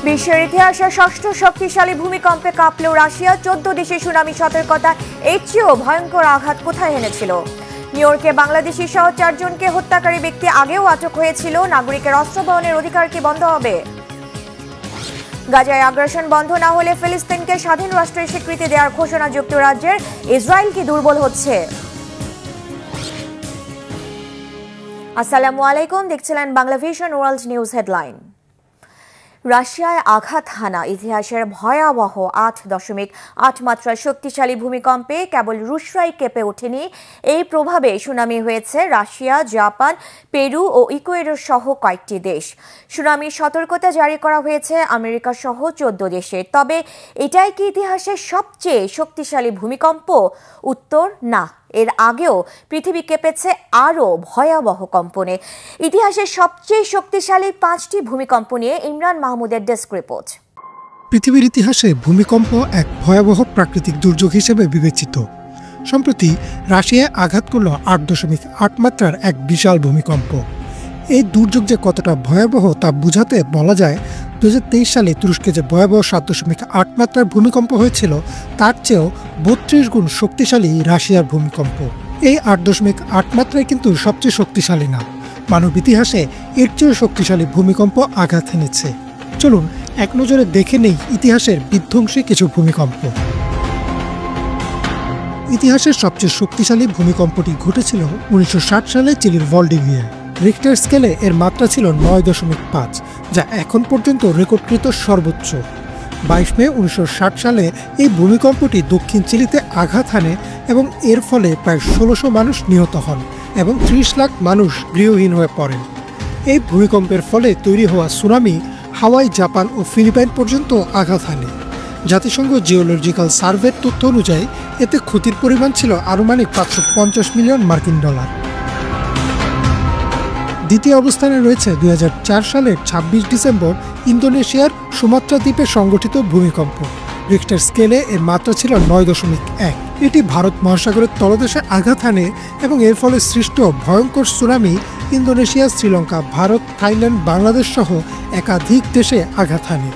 বিশ্বের ইতিহাসে ষষ্ঠ শক্তিশালী ভূমিকম্পে কাঁপল রাশিয়া। 14 দেশে সুনামি সতর্কতা। এর চেয়েও ভয়ঙ্কর আঘাত কোথায় এনেছিল? নিউ ইয়র্কে বাংলাদেশি সহ 4 জনকে হত্যাকারী ব্যক্তি আগেও আটক হয়েছিল। নাগরিকের অস্ত্র বহনের অধিকার কি বন্ধ হবে? গাজায় আগ্রাসন বন্ধ না হলে ফিলিস্তিনকে স্বাধীন রাষ্ট্রের স্বীকৃতি দেওয়ার ঘোষণা যুক্তরাজ্যের। ইসরায়েল কি দুর্বল হচ্ছে? আসসালামু আলাইকুম, দেখছিলেন Bangla vision world news headline. রাশিয়ায় আঘাত হানা ইতিহাসের ভয়াবহ 8.8 মাত্রার শক্তিশালী ভূমিকম্পে কেবল রুশরাই কেঁপে ওঠেনি। এই প্রভাবে সুনামি হয়েছে রাশিয়া, জাপান, পেরু ও ইকুয়েডর সহ কয়েকটি দেশ। সুনামির সতর্কতা জারি করা হয়েছে আমেরিকা সহ 14 দেশে। তবে এটাই কি ইতিহাসের সবচেয়ে শক্তিশালী ভূমিকম্প? উত্তর না। এর আগেও পৃথিবী কেঁপেছে আরও ভয়াবহ কম্পনে। ইতিহাসের সবচেয়ে শক্তিশালী 5টি ভূমিকম্প নিয়ে ইমরান মাহমুদের ডেস্ক রিপোর্ট। পৃথিবীর ইতিহাসে ভূমিকম্প এক ভয়াবহ প্রাকৃতিক দুর্যোগ হিসেবে বিবেচিত। সম্প্রতি রাশিয়ায় আঘাত করল 8.8 মাত্রার এক বিশাল ভূমিকম্প। এই দুর্যোগ যে কতটা ভয়াবহ তা বোঝাতে বলা যায় 2023 সালে তুরস্কে যে ভয়াবহ 7.8 মাত্রার ভূমিকম্প হয়েছিল তার চেয়েও 32 গুণ শক্তিশালী রাশিয়ার ভূমিকম্প। এই 8.8 মাত্রায় কিন্তু সবচেয়ে শক্তিশালী না, মানব ইতিহাসে এর চেয়েও শক্তিশালী ভূমিকম্প আঘাত এনেছে। চলুন এক নজরে দেখে নেই ইতিহাসের বিধ্বংসী কিছু ভূমিকম্প। ইতিহাসের সবচেয়ে শক্তিশালী ভূমিকম্পটি ঘটেছিল 1960 সালে চিলির ভলডিভিয়ায়। রিক্টার স্কেলে এর মাত্রা ছিল 9.5, যা এখন পর্যন্ত রেকর্ডকৃত সর্বোচ্চ। 22 মে 1960 সালে এই ভূমিকম্পটি দক্ষিণ চিলিতে আঘাত হানে এবং এর ফলে প্রায় 1600 মানুষ নিহত হন এবং 30 লাখ মানুষ গৃহহীন হয়ে পড়েন। এই ভূমিকম্পের ফলে তৈরি হওয়া সুনামি হাওয়াই, জাপান ও ফিলিপাইন পর্যন্ত আঘাত হানে। জাতিসংঘ জিওলজিক্যাল সার্ভের তথ্য অনুযায়ী এতে ক্ষতির পরিমাণ ছিল আনুমানিক $550 মিলিয়ন। দ্বিতীয় অবস্থানে রয়েছে 2004 সালের 26 ডিসেম্বর ইন্দোনেশিয়ার সুমাত্রা দ্বীপে সংঘটিত ভূমিকম্প। রিক্টার স্কেলে এর মাত্রা ছিল 9.1। এটি ভারত মহাসাগরের তলদেশে আঘাত হানে এবং এর ফলে সৃষ্ট ভয়ঙ্কর tsunami Indonesia, Sri Lanka, Bharat, Thailand, Bangladesh সহ একাধিক দেশে আঘাত হানে।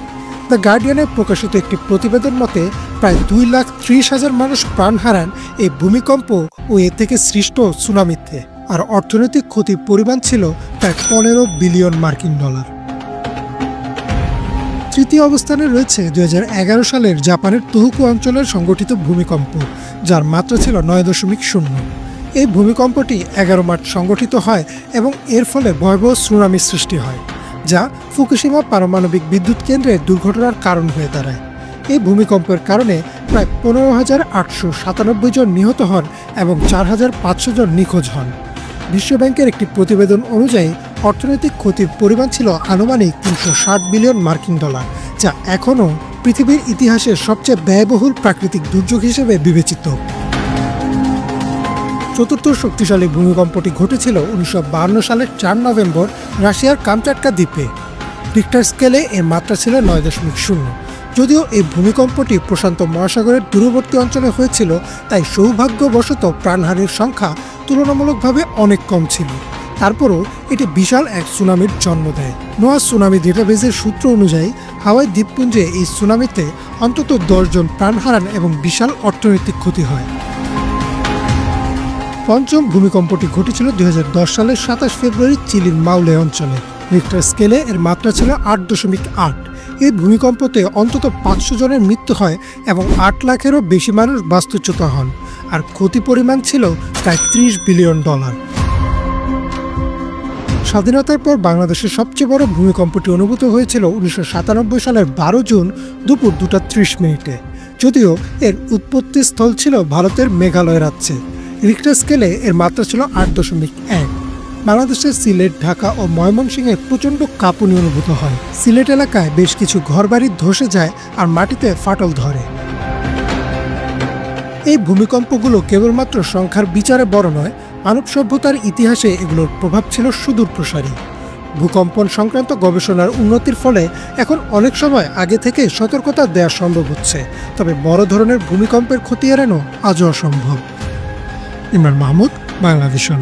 দ্য গার্ডিয়ানে প্রকাশিত একটি প্রতিবেদন মতে প্রায় 2,30,000 মানুষ প্রাণ হারান এই ভূমিকম্প ও এ থেকে সৃষ্ট সুনামিতে, আর অর্থনৈতিক ক্ষতির পরিমাণ ছিল প্রায় $15 বিলিয়ন। তৃতীয় অবস্থানে রয়েছে 2011 সালের জাপানের তোহোকু অঞ্চলের সংঘটিত ভূমিকম্প, যার মাত্রা ছিল 9.0। এই ভূমিকম্পটি 11 মার্চ সংঘটিত হয় এবং এর ফলে ভয়াবহ সুনামি সৃষ্টি হয়, যা ফুকুশিমা পারমাণবিক বিদ্যুৎ কেন্দ্রের দুর্ঘটনার কারণ হয়ে দাঁড়ায়। এই ভূমিকম্পের কারণে প্রায় 15,897 জন নিহত হন এবং 4,500 জন নিখোঁজ হন। বিশ্বব্যাংকের একটি প্রতিবেদন অনুযায়ী অর্থনৈতিক ক্ষতির পরিমাণ ছিল আনুমানিক $360 বিলিয়ন, যা এখনও পৃথিবীর ইতিহাসের সবচেয়ে ব্যয়বহুল প্রাকৃতিক দুর্যোগ হিসেবে বিবেচিত। চতুর্থ শক্তিশালী ভূমিকম্পটি ঘটেছিল 1952 সালের 4 নভেম্বর রাশিয়ার কামচাটকা দ্বীপে। রিক্টার স্কেলে এর মাত্রা ছিল 9.0। যদিও এই ভূমিকম্পটি প্রশান্ত মহাসাগরের দূরবর্তী অঞ্চলে হয়েছিল, তাই সৌভাগ্যবশত প্রাণহানির সংখ্যা তুলনামূলকভাবে অনেক কম ছিল। তারপরও এটি বিশাল এক সুনামির জন্ম দেয়। নোয়া সুনামি ডেটাবেজের সূত্র অনুযায়ী হাওয়াই দ্বীপপুঞ্জে এই সুনামিতে অন্তত 10 জন প্রাণ হারান এবং বিশাল অর্থনৈতিক ক্ষতি হয়। পঞ্চম ভূমিকম্পটি ঘটেছিল 2010 সালের 27 ফেব্রুয়ারি চিলির মাউলে অঞ্চলে। রিক্টার স্কেলে এর মাত্রা ছিল 8.8। এই ভূমিকম্পতে অন্তত 500 জনের মৃত্যু হয় এবং 8 লাখেরও বেশি মানুষ বাস্তুচ্যুত হন, আর ক্ষতি পরিমাণ ছিল প্রায় $30 বিলিয়ন। স্বাধীনতার পর বাংলাদেশের সবচেয়ে বড় ভূমিকম্পটি অনুভূত হয়েছিল 1997 সালের 12 জুন দুপুর 2:30। যদিও এর উৎপত্তি স্থল ছিল ভারতের মেঘালয় রাজ্যে। রিক্টার স্কেলে এর মাত্রা ছিল 8.1। বাংলাদেশের সিলেট, ঢাকা ও ময়মনসিংহে প্রচণ্ড কাঁপুনি অনুভূত হয়। সিলেট এলাকায় বেশ কিছু ঘরবাড়ি ধসে যায় আর মাটিতে ফাটল ধরে। এই ভূমিকম্পগুলো কেবলমাত্র সংখ্যার বিচারে বড় নয়, মানব সভ্যতার ইতিহাসে এগুলোর প্রভাব ছিল সুদূরপ্রসারী। ভূকম্পন সংক্রান্ত গবেষণার উন্নতির ফলে এখন অনেক সময় আগে থেকে সতর্কতা দেওয়া সম্ভব হচ্ছে, তবে বড় ধরনের ভূমিকম্পের ক্ষতি এড়ানো আজও অসম্ভব। ইমরান মাহমুদ, বাংলা ভিশন।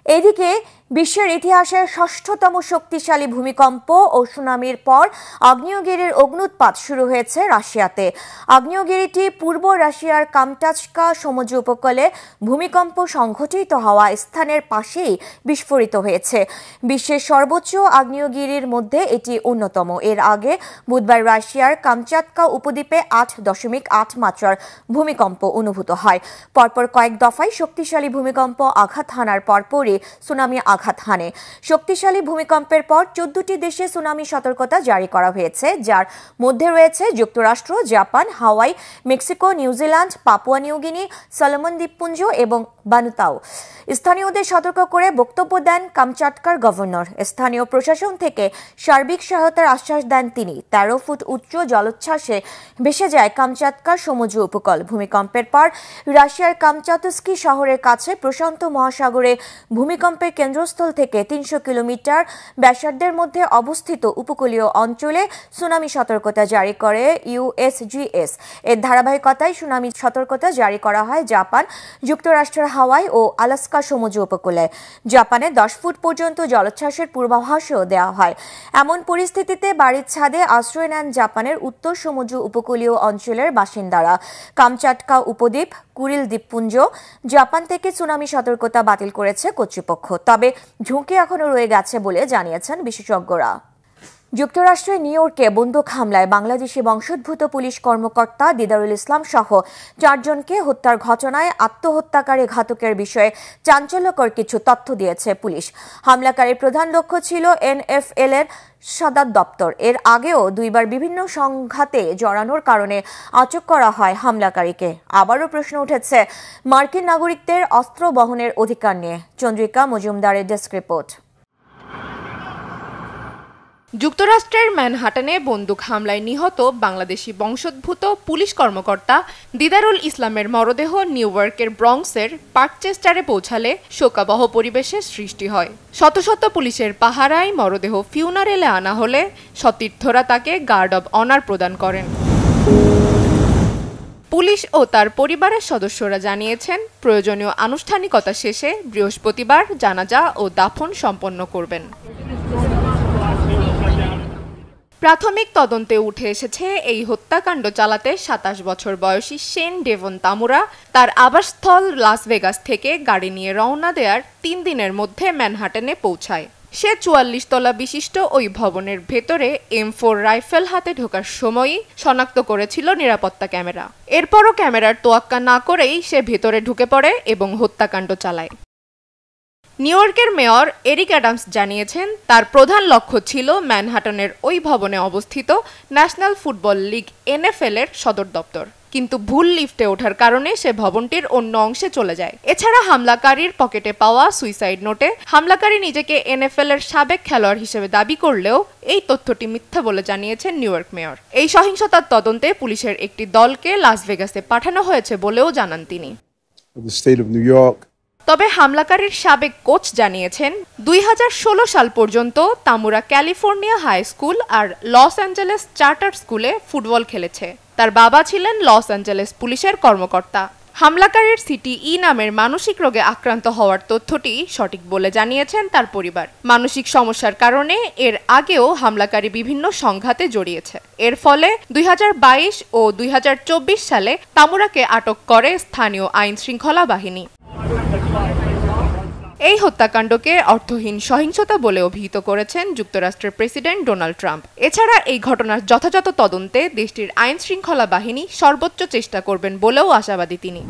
এদিকে বিশ্বের ইতিহাসের ষষ্ঠতম শক্তিশালী ভূমিকম্প ও সুনামির পর আগ্নেয়গিরির অগ্ন্যুৎপাত শুরু হয়েছে রাশিয়াতে। আগ্নেয়গিরিটি পূর্ব রাশিয়ার কামচাটকা সমুদ্র উপকূলে ভূমিকম্প সংঘটিত হওয়া স্থানের পাশেই বিস্ফোরিত হয়েছে। বিশ্বের সর্বোচ্চ আগ্নেয়গিরির মধ্যে এটি অন্যতম। এর আগে বুধবার রাশিয়ার কামচাটকা উপদ্বীপে 8.8 মাত্রার ভূমিকম্প অনুভূত হয়। পরপর কয়েক দফায় শক্তিশালী ভূমিকম্প আঘাত হানার পরপরই সুনামি আঘাত হানে। শক্তিশালী ভূমিকম্পের পর 14টি দেশে সুনামি সতর্কতা জারি করা হয়েছে, যার মধ্যে রয়েছে যুক্তরাষ্ট্র, Japan, Hawaii, Mexico, New Zealand, Papua New Guinea, Solomon দ্বীপপুঞ্জ এবং ভানুতাউ। স্থানীয়দের সতর্ক করে বক্তব্য দেন কামচাটকার গভর্নর। স্থানীয় প্রশাসন থেকে সার্বিক সহায়তার আশ্বাস দেন তিনি। 13 ফুট উচ্চ জলোচ্ছ্বাসে ভেসে যায় কামচাটকার সমুদ্র উপকূল। ভূমিকম্পের পর রাশিয়ার কামচাতস্কি শহরের কাছে প্রশান্ত মহাসাগরে ভূমিকম্পের কেন্দ্রস্থল থেকে 300 কিলোমিটার ব্যাসার্ধের মধ্যে অবস্থিত উপকূলীয় অঞ্চলে সুনামি সতর্কতা জারি করে ইউএসজিএস। এর ধারাবাহিকতায় সুনামি সতর্কতা জারি করা হয় জাপান, যুক্তরাষ্ট্রের হাওয়াই ও আলাস্কা সমুদ্র উপকূলে। জাপানে 10 ফুট পর্যন্ত জলোচ্ছ্বাসের পূর্বাভাসও দেওয়া হয়। এমন পরিস্থিতিতে বাড়ির ছাদে আশ্রয় নেন জাপানের উত্তর সমুদ্র উপকূলীয় অঞ্চলের বাসিন্দারা। কামচাটকা উপদ্বীপ, কুরিল দ্বীপপুঞ্জ, জাপান থেকে সুনামি সতর্কতা বাতিল করেছে কর্তৃপক্ষ। তবে ঝুঁকি এখনো রয়ে গেছে বলে জানিয়েছেন বিশেষজ্ঞরা। যুক্তরাষ্ট্রের নিউ ইয়র্কে বন্দুক হামলায় বাংলাদেশি বংশোদ্ভূত পুলিশ কর্মকর্তা দিদারুল ইসলাম সহ 4 জনকে হত্যার ঘটনায় আত্মহত্যাকারী ঘাতকের বিষয়ে চাঞ্চল্যকর কিছু তথ্য দিয়েছে পুলিশ। হামলাকারীর প্রধান লক্ষ্য ছিল NFL এর সদর দপ্তর। এর আগেও 2 বার বিভিন্ন সংঘাতে জড়ানোর কারণে আটক করা হয় হামলাকারীকে। আবারও প্রশ্ন উঠেছে মার্কিন নাগরিকদের অস্ত্র বহনের অধিকার নিয়ে। চন্দ্রিকা মজুমদারের ডেস্ক রিপোর্ট। যুক্তরাষ্ট্রের ম্যানহাটনে বন্দুক হামলায় নিহত বাংলাদেশি বংশোদ্ভূত পুলিশ কর্মকর্তা দিদারুল ইসলামের মরদেহ নিউ ইয়র্কের ব্রঙ্কসের পার্কচেস্টারে পৌঁছালে শোকাবহ পরিবেশের সৃষ্টি হয়। শত শত পুলিশের পাহারায় মরদেহ ফিউনারেলে আনা হলে সতীর্থরা তাকে গার্ড অব অনার প্রদান করেন। পুলিশ ও তার পরিবারের সদস্যরা জানিয়েছেন, প্রয়োজনীয় আনুষ্ঠানিকতা শেষে বৃহস্পতিবার জানাজা ও দাফন সম্পন্ন করবেন। প্রাথমিক তদন্তে উঠে এসেছে এই হত্যাকাণ্ড চালাতে 27 বছর বয়সী শেন ডেভন তামুরা তার আবাসস্থল লাস ভেগাস থেকে গাড়ি নিয়ে রওনা দেওয়ার 3 দিনের মধ্যে ম্যানহাটনে পৌঁছায়। সে 44 তলা বিশিষ্ট ওই ভবনের ভেতরে M4 রাইফেল হাতে ঢোকার সময়ই শনাক্ত করেছিল নিরাপত্তা ক্যামেরা। এরপরও ক্যামেরার তোয়াক্কা না করেই সে ভেতরে ঢুকে পড়ে এবং হত্যাকাণ্ড চালায়। নিউ ইয়র্কের মেয়র এরিক অ্যাডামস জানিয়েছেন, তার প্রধান লক্ষ্য ছিল ম্যানহাটনের ওই ভবনে অবস্থিত ন্যাশনাল ফুটবল লিগ NFL এর সদর দপ্তর, কিন্তু ভুল লিফটে ওঠার কারণে সে ভবনটির অন্য অংশে চলে যায়। এছাড়া হামলাকারীর পকেটে পাওয়া সুইসাইড নোটে হামলাকারী নিজেকে NFL এর সাবেক খেলোয়াড় হিসেবে দাবি করলেও এই তথ্যটি মিথ্যা বলে জানিয়েছেন নিউ ইয়র্ক মেয়র। এই সহিংসতার তদন্তে পুলিশের একটি দলকে লাস ভেগাসে পাঠানো হয়েছে বলেও জানান তিনি। তবে হামলাকারীর সাবেক কোচ জানিয়েছেন, 2016 সাল পর্যন্ত তামুরা ক্যালিফোর্নিয়া হাই স্কুল আর লস অ্যাঞ্জেলেস চার্টার স্কুলে ফুটবল খেলেছে। তার বাবা ছিলেন লস অ্যাঞ্জেলেস পুলিশের কর্মকর্তা। হামলাকারীর CTE নামের মানসিক রোগে আক্রান্ত হওয়ার তথ্যটি সঠিক বলে জানিয়েছেন তার পরিবার। মানসিক সমস্যার কারণে এর আগেও হামলাকারী বিভিন্ন সংঘাতে জড়িয়েছে। এর ফলে 2022 ও 2024 সালে তামুরাকে আটক করে স্থানীয় আইন শৃঙ্খলা বাহিনী। এই হত্যাকাণ্ডকে অর্থহীন সহিংসতা বলে অভিহিত করেছেন যুক্তরাষ্ট্রের প্রেসিডেন্ট ডোনাল্ড ট্রাম্প। এছাড়া এই ঘটনার যথাযথ তদন্তে দেশটির আইন শৃঙ্খলা বাহিনী সর্বোচ্চ চেষ্টা করবেন বলেও আশাবাদী তিনি।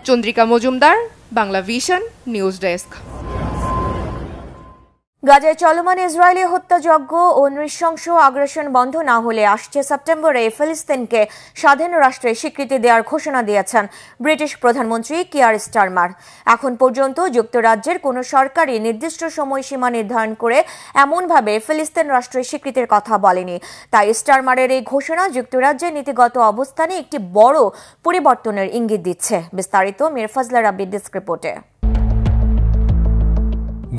Chandrika Majumdar, Bangla vision news desk. গাজায় চলমান ইসরায়েলি হত্যাযজ্ঞ ও নৃশংস আগ্রাসন বন্ধ না হলে আসছে সেপ্টেম্বরে ফিলিস্তিনকে স্বাধীন রাষ্ট্রের স্বীকৃতি দেওয়ার ঘোষণা দিয়েছেন ব্রিটিশ প্রধানমন্ত্রী কিয়ার স্টারমার। এখন পর্যন্ত যুক্তরাজ্যের কোনো সরকারই নির্দিষ্ট সময়সীমা নির্ধারণ করে এমনভাবে ফিলিস্তিন রাষ্ট্রের স্বীকৃতির কথা বলেনি। তাই স্টারমারের এই ঘোষণা যুক্তরাজ্যের নীতিগত অবস্থানে একটি বড় পরিবর্তনের ইঙ্গিত দিচ্ছে। বিস্তারিত মির ফজলা রাব্বির ডেস্ক রিপোর্টে।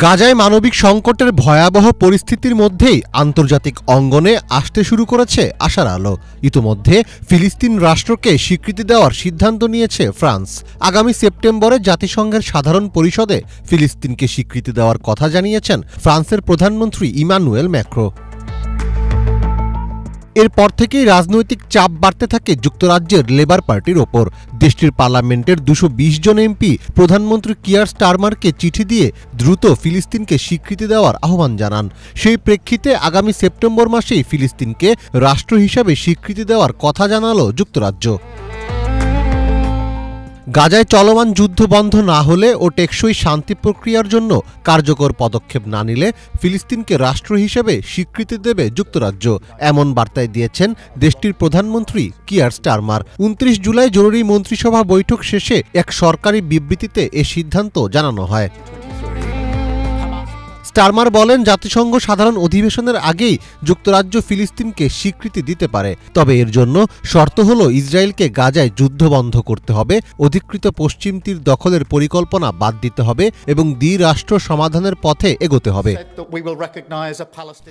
গাজায় মানবিক সংকটের ভয়াবহ পরিস্থিতির মধ্যেই আন্তর্জাতিক অঙ্গনে আসতে শুরু করেছে আশার আলো। ইতোমধ্যে ফিলিস্তিন রাষ্ট্রকে স্বীকৃতি দেওয়ার সিদ্ধান্ত নিয়েছে ফ্রান্স। আগামী সেপ্টেম্বরে জাতিসংঘের সাধারণ পরিষদে ফিলিস্তিনকে স্বীকৃতি দেওয়ার কথা জানিয়েছেন ফ্রান্সের প্রধানমন্ত্রী ইমানুয়েল ম্যাক্রো। এরপর থেকেই রাজনৈতিক চাপ বাড়তে থাকে যুক্তরাজ্যের লেবার পার্টির ওপর। দেশটির পার্লামেন্টের 220 জন এমপি প্রধানমন্ত্রী কিয়ার স্টারমারকে চিঠি দিয়ে দ্রুত ফিলিস্তিনকে স্বীকৃতি দেওয়ার আহ্বান জানান। সেই প্রেক্ষিতে আগামী সেপ্টেম্বর মাসেই ফিলিস্তিনকে রাষ্ট্র হিসাবে স্বীকৃতি দেওয়ার কথা জানালো যুক্তরাজ্য। গাজায় চলমান যুদ্ধ বন্ধ না হলে ও টেকসই শান্তি প্রক্রিয়ার জন্য কার্যকর পদক্ষেপ না নিলে ফিলিস্তিনকে রাষ্ট্র হিসেবে স্বীকৃতি দেবে যুক্তরাজ্য, এমন বার্তায় দিয়েছেন দেশটির প্রধানমন্ত্রী কিয়ার স্টারমার। 29 জুলাই জরুরি মন্ত্রিসভা বৈঠক শেষে এক সরকারি বিবৃতিতে এ সিদ্ধান্ত জানানো হয়। স্টারমার বলেন, জাতিসংঘ সাধারণ অধিবেশনের আগেই যুক্তরাজ্য ফিলিস্তিনকে স্বীকৃতি দিতে পারে, তবে এর জন্য শর্ত হল ইসরায়েলকে গাজায় যুদ্ধ বন্ধ করতে হবে, অধিকৃত পশ্চিম তীর দখলের পরিকল্পনা বাদ দিতে হবে এবং দ্বিরাষ্ট্র সমাধানের পথে এগোতে হবে।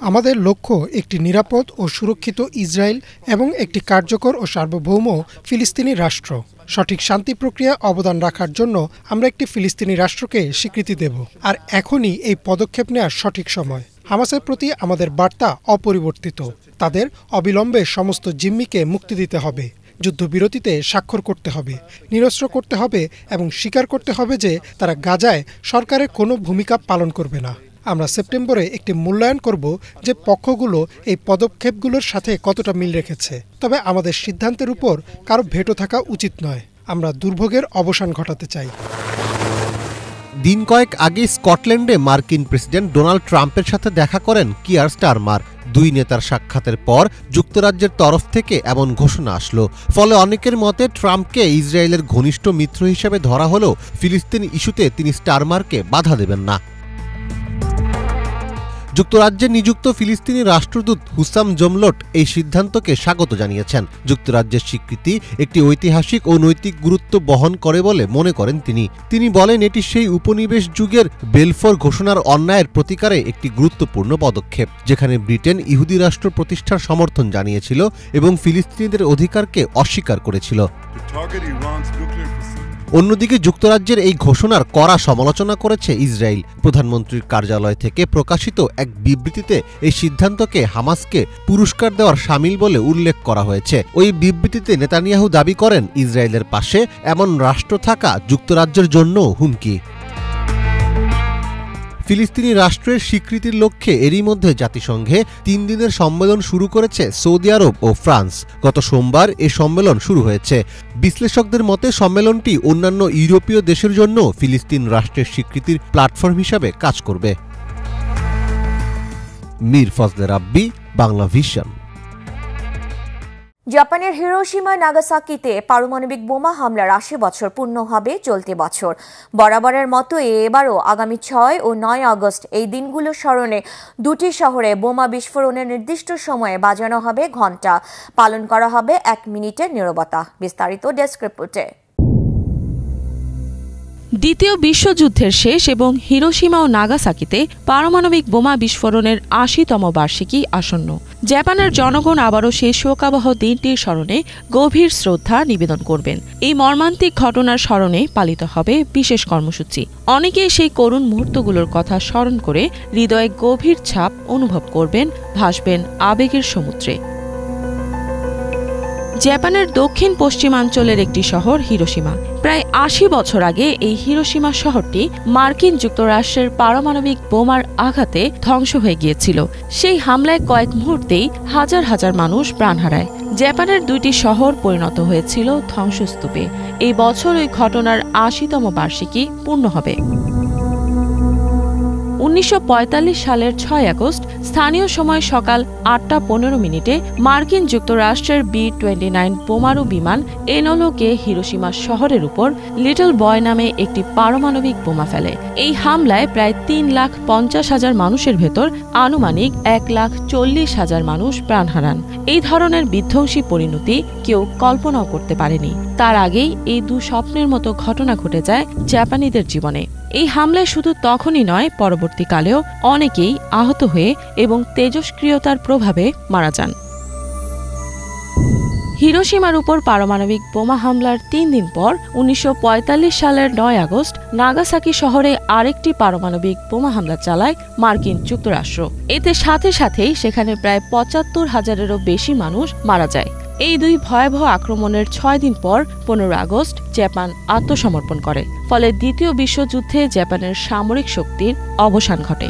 আমাদের লক্ষ্য একটি নিরাপদ ও সুরক্ষিত ইসরায়েল এবং একটি কার্যকর ও সার্বভৌম ফিলিস্তিনি রাষ্ট্র। সঠিক শান্তি প্রক্রিয়া অবদান রাখার জন্য আমরা একটি ফিলিস্তিনি রাষ্ট্রকে স্বীকৃতি দেব, আর এখনই এই পদক্ষেপ নেওয়ার সঠিক সময়। হামাসের প্রতি আমাদের বার্তা অপরিবর্তিত। তাদের অবিলম্বে সমস্ত জিম্মিকে মুক্তি দিতে হবে, যুদ্ধবিরতিতে স্বাক্ষর করতে হবে, নিরস্ত্র করতে হবে এবং স্বীকার করতে হবে যে তারা গাজায় সরকারের কোনো ভূমিকা পালন করবে না। আমরা সেপ্টেম্বরে একটি মূল্যায়ন করব যে পক্ষগুলো এই পদক্ষেপগুলোর সাথে কতটা মিল রেখেছে। তবে আমাদের সিদ্ধান্তের উপর কারো ভেটো থাকা উচিত নয়। আমরা দুর্ভোগের অবসান ঘটাতে চাই। দিন কয়েক আগে স্কটল্যান্ডে মার্কিন প্রেসিডেন্ট ডোনাল্ড ট্রাম্পের সাথে দেখা করেন কিয়ার স্টারমার। দুই নেতার সাক্ষাতের পর যুক্তরাজ্যের তরফ থেকে এমন ঘোষণা আসলো। ফলে অনেকের মতে ট্রাম্পকে ইসরায়েলের ঘনিষ্ঠ মিত্র হিসেবে ধরা হলেও ফিলিস্তিন ইস্যুতে তিনি স্টারমারকে বাধা দেবেন না। যুক্তরাজ্যে নিযুক্ত ফিলিস্তিনি রাষ্ট্রদূত হুসাম জমলট এই সিদ্ধান্তকে স্বাগত জানিয়েছেন। যুক্তরাজ্যের স্বীকৃতি একটি ঐতিহাসিক ও নৈতিক গুরুত্ব বহন করে বলে মনে করেন তিনি বলেন, এটি সেই উপনিবেশ যুগের বেলফোর ঘোষণার অন্যায়ের প্রতিকারে একটি গুরুত্বপূর্ণ পদক্ষেপ, যেখানে ব্রিটেন ইহুদি রাষ্ট্র প্রতিষ্ঠার সমর্থন জানিয়েছিল এবং ফিলিস্তিনিদের অধিকারকে অস্বীকার করেছিল। অন্যদিকে যুক্তরাজ্যের এই ঘোষণার কড়া সমালোচনা করেছে ইসরায়েল। প্রধানমন্ত্রীর কার্যালয় থেকে প্রকাশিত এক বিবৃতিতে এই সিদ্ধান্তকে হামাসকে পুরস্কার দেওয়ার শামিল বলে উল্লেখ করা হয়েছে। ওই বিবৃতিতে নেতানিয়াহু দাবি করেন, ইসরায়েলের পাশে এমন রাষ্ট্র থাকা যুক্তরাজ্যের জন্য হুমকি। ফিলিস্তিনি রাষ্ট্রের স্বীকৃতির লক্ষ্যে এরই মধ্যে জাতিসংঘে 3 দিনের সম্মেলন শুরু করেছে সৌদি আরব ও ফ্রান্স। গত সোমবার এ সম্মেলন শুরু হয়েছে। বিশ্লেষকদের মতে সম্মেলনটি অন্যান্য ইউরোপীয় দেশের জন্য ফিলিস্তিন রাষ্ট্রের স্বীকৃতির প্ল্যাটফর্ম হিসাবে কাজ করবে। মীর ফজলে রাব্বি, বাংলা ভিশন। জাপানের হিরোশিমা নাগাসাকিতে পারমাণবিক বোমা হামলার 80 বছর পূর্ণ হবে চলতি বছর। বরাবরের মতো এবারও আগামী 6 ও 9 আগস্ট এই দিনগুলো স্মরণে দুটি শহরে বোমা বিস্ফোরণের নির্দিষ্ট সময়ে বাজানো হবে ঘণ্টা। পালন করা হবে 1 মিনিটের নীরবতা। বিস্তারিত ডেস্ক রিপোর্টে। দ্বিতীয় বিশ্বযুদ্ধের শেষ এবং হিরোশিমা ও নাগাসাকিতে পারমাণবিক বোমা বিস্ফোরণের 80তম বার্ষিকী আসন্ন। জাপানের জনগণ আবারও সেই শোকাবহ দিনটির স্মরণে গভীর শ্রদ্ধা নিবেদন করবেন। এই মর্মান্তিক ঘটনার স্মরণে পালিত হবে বিশেষ কর্মসূচি। অনেকেই সেই করুণ মুহূর্তগুলোর কথা স্মরণ করে হৃদয়ে গভীর ছাপ অনুভব করবেন, ভাসবেন আবেগের সমুদ্রে। জাপানের দক্ষিণ পশ্চিমাঞ্চলের একটি শহর হিরোশিমা। প্রায় 80 বছর আগে এই হিরোশিমা শহরটি মার্কিন যুক্তরাষ্ট্রের পারমাণবিক বোমার আঘাতে ধ্বংস হয়ে গিয়েছিল। সেই হামলায় কয়েক মুহূর্তেই হাজার হাজার মানুষ প্রাণ হারায়। জাপানের 2টি শহর পরিণত হয়েছিল ধ্বংসস্তূপে। এই বছর ওই ঘটনার 80তম বার্ষিকী পূর্ণ হবে। 1945 সালের 6 আগস্ট স্থানীয় সময় সকাল 8:15 মার্কিন যুক্তরাষ্ট্রের B-29 বোমারু বিমান এনোলোকে হিরোশিমা শহরের উপর লিটল বয় নামে একটি পারমাণবিক বোমা ফেলে। এই হামলায় প্রায় 3,50,000 মানুষের ভেতর আনুমানিক 1,40,000 মানুষ প্রাণ হারান। এই ধরনের বিধ্বংসী পরিণতি কেউ কল্পনাও করতে পারেনি। তার আগেই এই 2 স্বপ্নের মতো ঘটনা ঘটে যায় জাপানিদের জীবনে। এই হামলায় শুধু তখনই নয়, পরবর্তীকালেও অনেকেই আহত হয়ে এবং তেজস্ক্রিয়তার প্রভাবে মারা যান। হিরোশিমার উপর পারমাণবিক বোমা হামলার ৩ দিন পর ১৯৪৫ সালের ৯ আগস্ট নাগাসাকি শহরে আরেকটি পারমাণবিক বোমা হামলা চালায় মার্কিন যুক্তরাষ্ট্র। এতে সাথে সাথেই সেখানে প্রায় ৭৫,০০০-এরও বেশি মানুষ মারা যায়। এই দুই ভয়াবহ আক্রমণের ৬ দিন পর ১৫ আগস্ট জাপান আত্মসমর্পণ করে। ফলে দ্বিতীয় বিশ্বযুদ্ধে জাপানের সামরিক শক্তির অবসান ঘটে।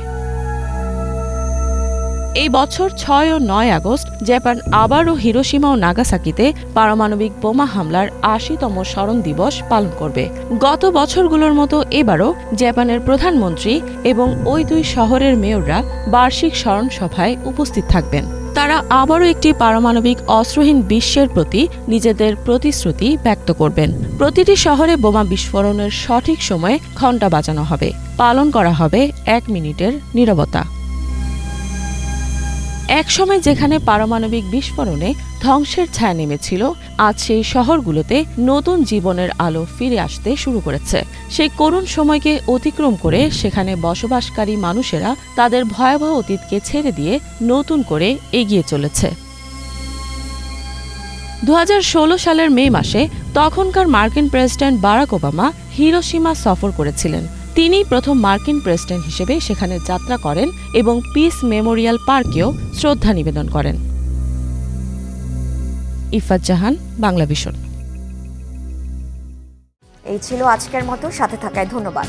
এই বছর ৬ ও ৯ আগস্ট জাপান আবারও হিরোশিমা ও নাগাসাকিতে পারমাণবিক বোমা হামলার ৮০তম স্মরণ দিবস পালন করবে। গত বছরগুলোর মতো এবারও জাপানের প্রধানমন্ত্রী এবং ওই দুই শহরের মেয়ররা বার্ষিক স্মরণ সভায় উপস্থিত থাকবেন। তারা আবারও একটি পারমাণবিক অস্ত্রহীন বিশ্বের প্রতি নিজেদের প্রতিশ্রুতি ব্যক্ত করবেন। প্রতিটি শহরে বোমা বিস্ফোরণের সঠিক সময়ে ঘণ্টা বাজানো হবে। পালন করা হবে ১ মিনিটের নীরবতা। একসময় যেখানে পারমাণবিক বিস্ফোরণে ধ্বংসের ছায়া নেমেছিল, আজ সেই শহরগুলোতে নতুন জীবনের আলো ফিরে আসতে শুরু করেছে। সেই করুণ সময়কে অতিক্রম করে সেখানে বসবাসকারী মানুষেরা তাদের ভয়াবহ অতীতকে ছেড়ে দিয়ে নতুন করে এগিয়ে চলেছে। ২০১৬ সালের মে মাসে তখনকার মার্কিন প্রেসিডেন্ট বারাক ওবামা হিরোশিমা সফর করেছিলেন। তিনি প্রথম মার্কিন প্রেসিডেন্ট হিসেবে সেখানে যাত্রা করেন এবং পিস মেমোরিয়াল পার্কেও শ্রদ্ধা নিবেদন করেন। ইফাত জাহান, বাংলা ভিশন। এই ছিল আজকের মতো, সাথে থাকায় ধন্যবাদ।